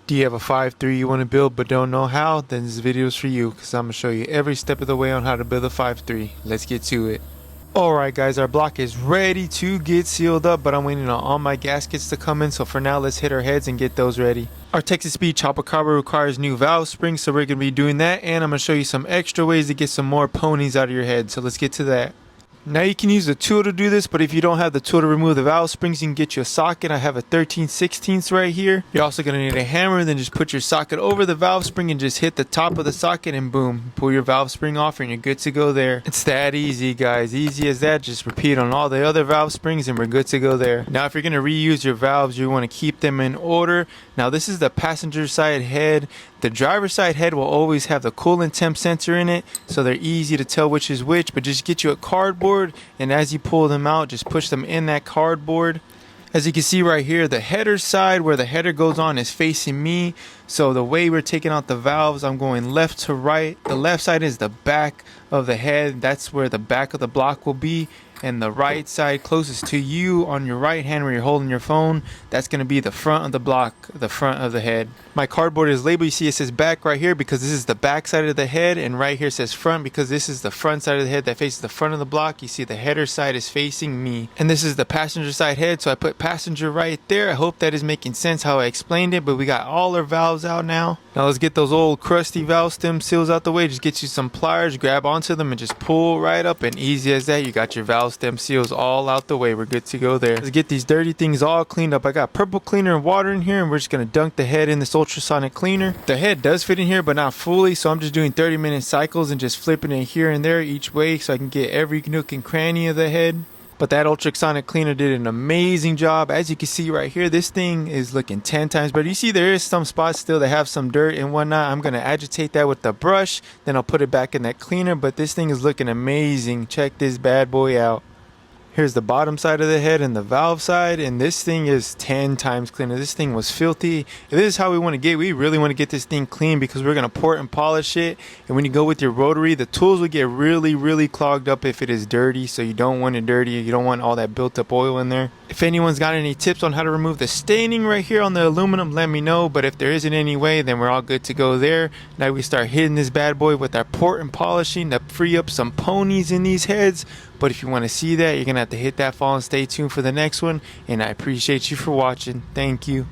Do you have a 5.3 you want to build but don't know how? Then this video is for you, because I'm going to show you every step of the way on how to build a 5.3. Let's get to it. Alright guys, our block is ready to get sealed up, but I'm waiting on all my gaskets to come in, so for now let's hit our heads and get those ready. Our Texas Speed chopper carburetor requires new valve springs, so we're going to be doing that, and I'm going to show you some extra ways to get some more ponies out of your head, so let's get to that. Now you can use a tool to do this, but if you don't have the tool to remove the valve springs, you can get you a socket. I have a 13/16 right here. You're also going to need a hammer, then just put your socket over the valve spring and just hit the top of the socket and boom, pull your valve spring off and you're good to go there. It's that easy guys, easy as that. Just repeat on all the other valve springs and we're good to go there. Now if you're going to reuse your valves, you want to keep them in order. Now this is the passenger side head. The driver's side head will always have the coolant temp sensor in it, so they're easy to tell which is which, but just get you a cardboard, and as you pull them out, just push them in that cardboard. As you can see right here, the header side where the header goes on is facing me, so the way we're taking out the valves, I'm going left to right. The left side is the back of the head, that's where the back of the block will be, and the right side closest to you on your right hand where you're holding your phone, that's going to be the front of the block, the front of the head. My cardboard is labeled, you see it says back right here because this is the back side of the head, and right here says front because this is the front side of the head that faces the front of the block. You see the header side is facing me, and this is the passenger side head, so I put passenger right there. I hope that is making sense how I explained it, but we got all our valves out now. Now let's get those old crusty valve stem seals out the way. Just get you some pliers, grab onto them and just pull right up, and easy as that, you got your valve stem seals all out the way. We're good to go there. Let's get these dirty things all cleaned up. I got purple cleaner and water in here, and we're just going to dunk the head in this ultrasonic cleaner. The head does fit in here but not fully, so I'm just doing 30-minute cycles and just flipping it here and there each way so I can get every nook and cranny of the head. But that ultrasonic cleaner did an amazing job. As you can see right here, this thing is looking 10 times better. You see there is some spots still that have some dirt and whatnot. I'm going to agitate that with the brush, then I'll put it back in that cleaner, but this thing is looking amazing. Check this bad boy out. Here's the bottom side of the head and the valve side, and this thing is 10 times cleaner. This thing was filthy. If this is how we want to get, we really want to get this thing clean because we're going to port and polish it, and when you go with your rotary, the tools will get really clogged up if it is dirty, so you don't want it dirty. You don't want all that built up oil in there. If anyone's got any tips on how to remove the staining right here on the aluminum, let me know, but if there isn't any way, then we're all good to go there. Now we start hitting this bad boy with our port and polishing to free up some ponies in these heads. But if you want to see that, you're going to have to hit that follow and stay tuned for the next one. And I appreciate you for watching. Thank you.